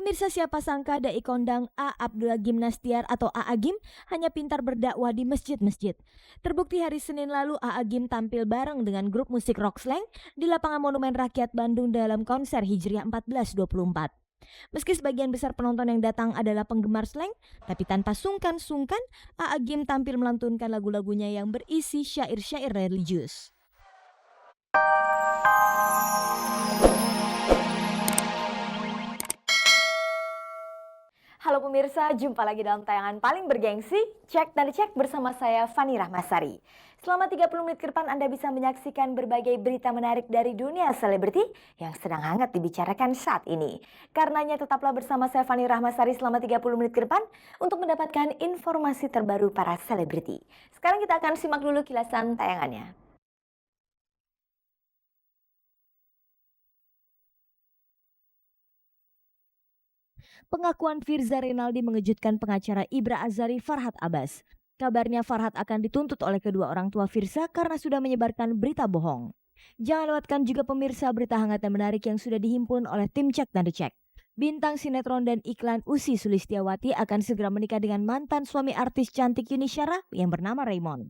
Pemirsa, siapa sangka dai kondang A. Abdullah Gimnastiar atau A.A. Gim hanya pintar berdakwah di masjid-masjid. Terbukti hari Senin lalu A.A. Gim tampil bareng dengan grup musik rock slang di lapangan Monumen Rakyat Bandung dalam konser Hijriah 1424. Meski sebagian besar penonton yang datang adalah penggemar slang, tapi tanpa sungkan-sungkan A.A. Gim tampil melantunkan lagu-lagunya yang berisi syair-syair religius. Halo pemirsa, jumpa lagi dalam tayangan paling bergengsi, Cek dan Cek bersama saya Fani Rahmasari. Selama 30 menit ke depan Anda bisa menyaksikan berbagai berita menarik dari dunia selebriti yang sedang hangat dibicarakan saat ini. Karenanya tetaplah bersama saya Fani Rahmasari selama 30 menit ke depan untuk mendapatkan informasi terbaru para selebriti. Sekarang kita akan simak dulu kilasan tayangannya. Pengakuan Firza Rinaldi mengejutkan pengacara Ibra Azari Farhad Abbas. Kabarnya Farhad akan dituntut oleh kedua orang tua Firza karena sudah menyebarkan berita bohong. Jangan lewatkan juga pemirsa berita hangat dan menarik yang sudah dihimpun oleh tim Cek dan Dicek. Bintang sinetron dan iklan Ussy Sulistiawati akan segera menikah dengan mantan suami artis cantik Yuni Syara yang bernama Raymond.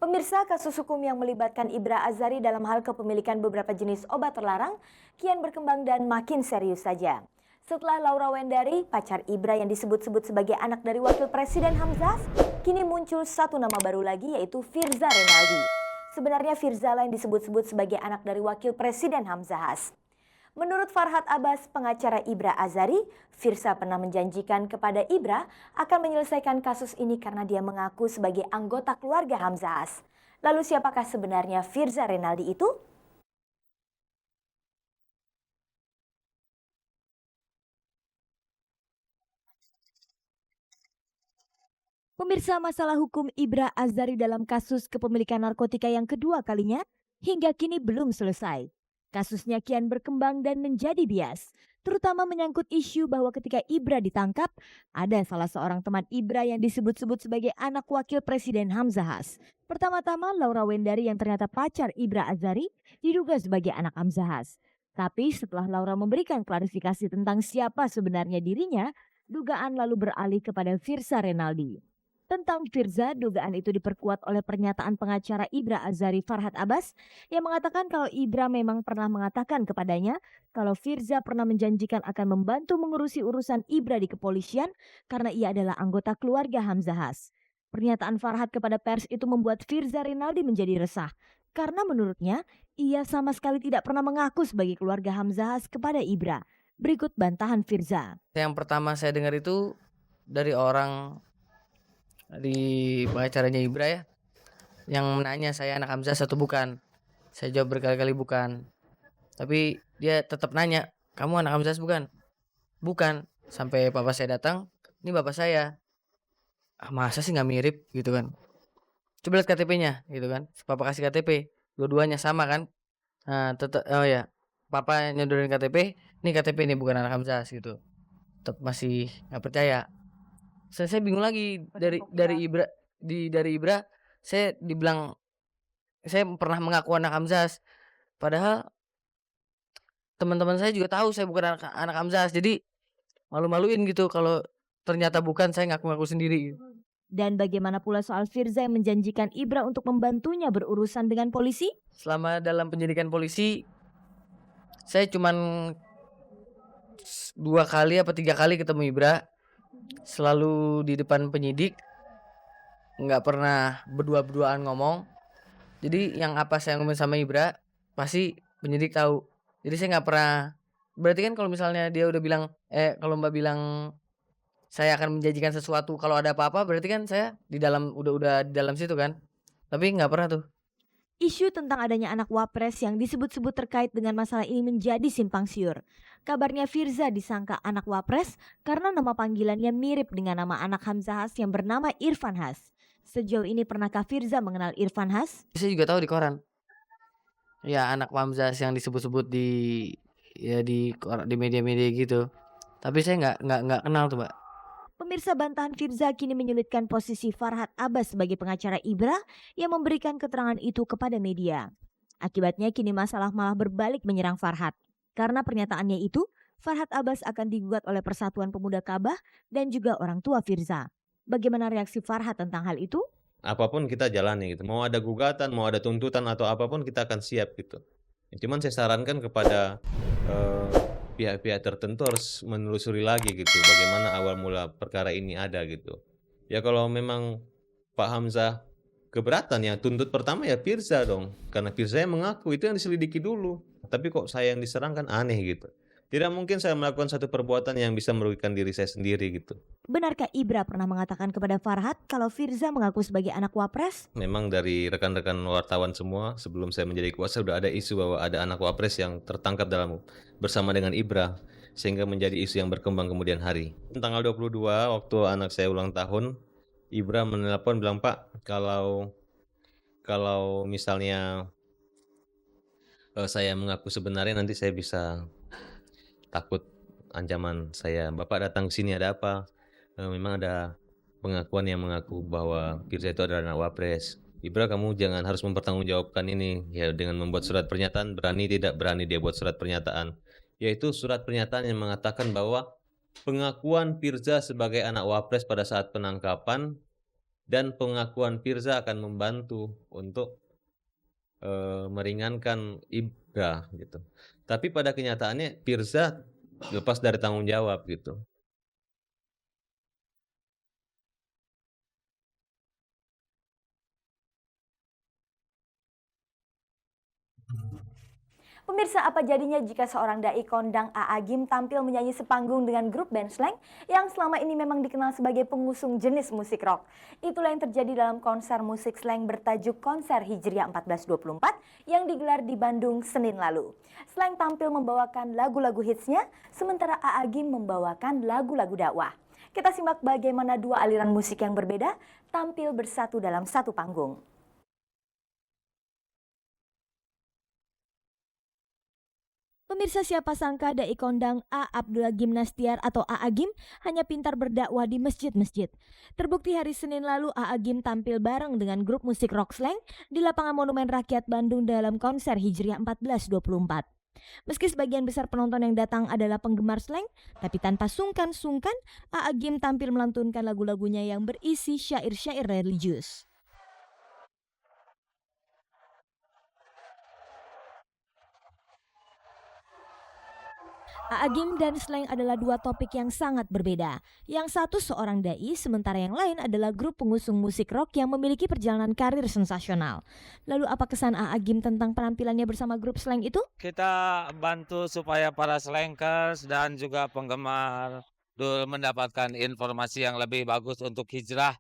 Pemirsa, kasus hukum yang melibatkan Ibra Azari dalam hal kepemilikan beberapa jenis obat terlarang kian berkembang dan makin serius saja. Setelah Laura Wendari, pacar Ibra yang disebut-sebut sebagai anak dari Wakil Presiden Hamzahas, kini muncul satu nama baru lagi yaitu Firza Rinaldi. Sebenarnya Firza lain disebut-sebut sebagai anak dari Wakil Presiden Hamzahas. Menurut Farhad Abbas, pengacara Ibra Azari, Firza pernah menjanjikan kepada Ibra akan menyelesaikan kasus ini karena dia mengaku sebagai anggota keluarga Hamzahas. Lalu siapakah sebenarnya Firza Rinaldi itu? Pemirsa, masalah hukum Ibra Azari dalam kasus kepemilikan narkotika yang kedua kalinya hingga kini belum selesai. Kasusnya kian berkembang dan menjadi bias, terutama menyangkut isu bahwa ketika Ibra ditangkap, ada salah seorang teman Ibra yang disebut-sebut sebagai anak wakil Presiden Hamzahas. Pertama-tama Laura Wendari yang ternyata pacar Ibra Azari diduga sebagai anak Hamzahas. Tapi setelah Laura memberikan klarifikasi tentang siapa sebenarnya dirinya, dugaan lalu beralih kepada Firza Rinaldi. Tentang Firza, dugaan itu diperkuat oleh pernyataan pengacara Ibra Azari Farhad Abbas yang mengatakan kalau Ibra memang pernah mengatakan kepadanya kalau Firza pernah menjanjikan akan membantu mengurusi urusan Ibra di kepolisian karena ia adalah anggota keluarga Hamzahas. Pernyataan Farhad kepada pers itu membuat Firza Rinaldi menjadi resah karena menurutnya ia sama sekali tidak pernah mengaku sebagai keluarga Hamzahas kepada Ibra. Berikut bantahan Firza. Yang pertama saya dengar itu dari orang di pengacaranya Ibra ya, yang menanya saya anak Hamzah atau bukan. Saya jawab berkali-kali bukan, tapi dia tetap nanya, kamu anak Hamzah bukan? Bukan. Sampai papa saya datang, ini bapak saya. Masa sih nggak mirip gitu kan? Coba lihat KTP-nya gitu kan. Papa kasih KTP, dua-duanya sama kan? Nah, tetap, oh ya, papa nyodorin KTP, ini KTP ini bukan anak Hamzah gitu. Tetap masih nggak percaya. Saya bingung lagi dari Ibra saya dibilang saya pernah mengaku anak Hamzahas, padahal teman-teman saya juga tahu saya bukan anak Hamzahas, jadi malu-maluin gitu kalau ternyata bukan, saya ngaku-ngaku sendiri. Dan bagaimana pula soal Firza yang menjanjikan Ibra untuk membantunya berurusan dengan polisi? Selama dalam penyidikan polisi saya cuman 2 kali apa 3 kali ketemu Ibra, selalu di depan penyidik, nggak pernah berdua-duaan ngomong. Jadi yang apa saya ngomong sama Ibra pasti penyidik tahu. Jadi saya nggak pernah. Berarti kan kalau misalnya dia udah bilang, kalau Mbak bilang saya akan menjanjikan sesuatu kalau ada apa-apa, berarti kan saya di dalam udah di dalam situ kan. Tapi nggak pernah tuh. Isu tentang adanya anak wapres yang disebut-sebut terkait dengan masalah ini menjadi simpang siur. Kabarnya Firza disangka anak wapres karena nama panggilannya mirip dengan nama anak Hamzahas yang bernama Irfan Has. Sejauh ini pernahkah Firza mengenal Irfan Has? Saya juga tahu di koran. Ya anak Hamzahas yang disebut-sebut di media-media gitu. Tapi saya nggak kenal tuh, Mbak. Pemirsa, bantahan Firza kini menyulitkan posisi Farhad Abbas sebagai pengacara Ibra yang memberikan keterangan itu kepada media. Akibatnya kini masalah malah berbalik menyerang Farhad. Karena pernyataannya itu, Farhad Abbas akan digugat oleh Persatuan Pemuda Kabah dan juga orang tua Firza. Bagaimana reaksi Farhad tentang hal itu? Apapun kita jalani gitu. Mau ada gugatan, mau ada tuntutan atau apapun kita akan siap gitu. Cuman saya sarankan kepada pihak-pihak tertentu harus menelusuri lagi gitu bagaimana awal mula perkara ini ada gitu. Ya kalau memang Pak Hamzah keberatan ya tuntut pertama ya Firza dong. Karena Firza yang mengaku itu yang diselidiki dulu. Tapi kok saya yang diserang kan aneh gitu. Tidak mungkin saya melakukan satu perbuatan yang bisa merugikan diri saya sendiri gitu. Benarkah Ibra pernah mengatakan kepada Farhad kalau Firza mengaku sebagai anak Wapres? Memang dari rekan-rekan wartawan semua sebelum saya menjadi kuasa sudah ada isu bahwa ada anak Wapres yang tertangkap bersama dengan Ibra sehingga menjadi isu yang berkembang kemudian hari. Tanggal 22 waktu anak saya ulang tahun, Ibra menelpon bilang, "Pak, kalau misalnya saya mengaku sebenarnya nanti saya bisa takut ancaman saya. Bapak datang ke sini ada apa?" Memang ada pengakuan yang mengaku bahwa Firza itu adalah anak Wapres. Ibra, kamu jangan harus mempertanggungjawabkan ini ya dengan membuat surat pernyataan. Berani tidak berani dia buat surat pernyataan, yaitu surat pernyataan yang mengatakan bahwa pengakuan Firza sebagai anak Wapres pada saat penangkapan dan pengakuan Firza akan membantu untuk meringankan Ibra gitu. Tapi pada kenyataannya Firza lepas dari tanggung jawab gitu. Pemirsa, apa jadinya jika seorang dai kondang A.A. Gym tampil menyanyi sepanggung dengan grup band slang yang selama ini memang dikenal sebagai pengusung jenis musik rock? Itulah yang terjadi dalam konser musik slang bertajuk Konser Hijriah 1424 yang digelar di Bandung Senin lalu. Slang tampil membawakan lagu-lagu hitsnya, sementara A.A. Gym membawakan lagu-lagu dakwah. Kita simak bagaimana dua aliran musik yang berbeda tampil bersatu dalam satu panggung. Pemirsa, siapa sangka dai kondang A. Abdullah Gimnastiar atau A.A. Gim hanya pintar berdakwah di masjid-masjid. Terbukti hari Senin lalu A.A. Gim tampil bareng dengan grup musik rock slang di lapangan Monumen Rakyat Bandung dalam konser Hijriah 1424. Meski sebagian besar penonton yang datang adalah penggemar slang, tapi tanpa sungkan-sungkan A.A. Gim tampil melantunkan lagu-lagunya yang berisi syair-syair religius. A.A. Gim dan slang adalah dua topik yang sangat berbeda. Yang satu seorang dai, sementara yang lain adalah grup pengusung musik rock yang memiliki perjalanan karir sensasional. Lalu apa kesan A.A. Gim tentang penampilannya bersama grup slang itu? Kita bantu supaya para slankers dan juga penggemar mendapatkan informasi yang lebih bagus untuk hijrah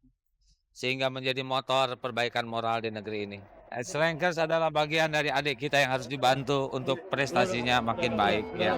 sehingga menjadi motor perbaikan moral di negeri ini. Slankers adalah bagian dari adik kita yang harus dibantu untuk prestasinya makin baik ya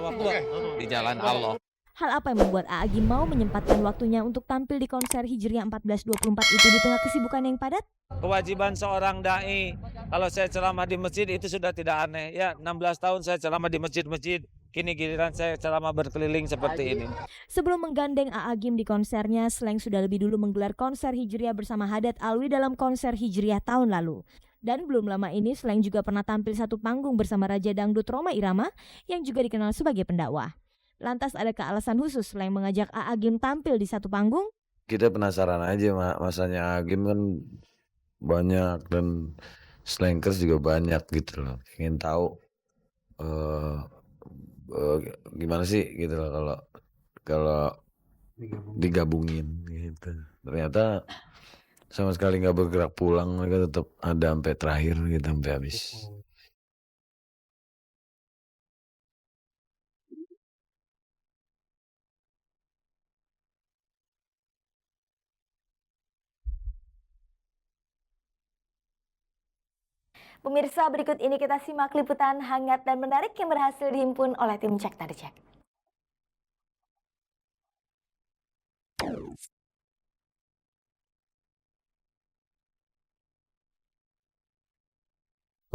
di jalan Allah. Hal apa yang membuat A.A. Gim mau menyempatkan waktunya untuk tampil di konser Hijriah 1424 itu di tengah kesibukan yang padat? Kewajiban seorang dai, kalau saya ceramah di masjid itu sudah tidak aneh. Ya, 16 tahun saya ceramah di masjid-masjid. Kini giliran saya ceramah berkeliling seperti ini. Sebelum menggandeng A.A. Gim di konsernya, Slang sudah lebih dulu menggelar konser Hijriah bersama Haddad Alwi dalam konser Hijriah tahun lalu. Dan belum lama ini Slang juga pernah tampil satu panggung bersama Raja Dangdut Rhoma Irama yang juga dikenal sebagai pendakwah. Lantas adakah alasan khusus Slang mengajak A.A. Gim tampil di satu panggung? Kita penasaran aja masanya A.A. Gim kan banyak dan slankers juga banyak gitu loh. Ingin tahu gimana sih gitu loh kalau digabungin gitu. Ternyata sama sekali nggak bergerak pulang, mereka tetap ada sampai terakhir gitu, sampai habis. Pemirsa, berikut ini kita simak liputan hangat dan menarik yang berhasil dihimpun oleh tim Cek Tadi Cek.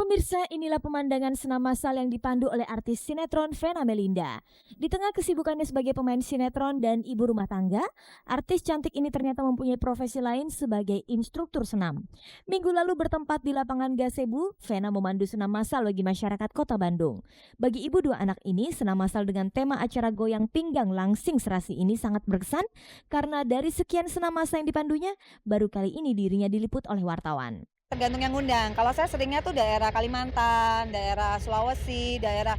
Pemirsa, inilah pemandangan senam massal yang dipandu oleh artis sinetron Vena Melinda. Di tengah kesibukannya sebagai pemain sinetron dan ibu rumah tangga, artis cantik ini ternyata mempunyai profesi lain sebagai instruktur senam. Minggu lalu bertempat di lapangan Gazebo, Vena memandu senam massal bagi masyarakat Kota Bandung. Bagi ibu dua anak ini, senam massal dengan tema acara goyang pinggang langsing serasi ini sangat berkesan karena dari sekian senam massal yang dipandunya, baru kali ini dirinya diliput oleh wartawan. Tergantung yang ngundang. Kalau saya seringnya tuh daerah Kalimantan, daerah Sulawesi, daerah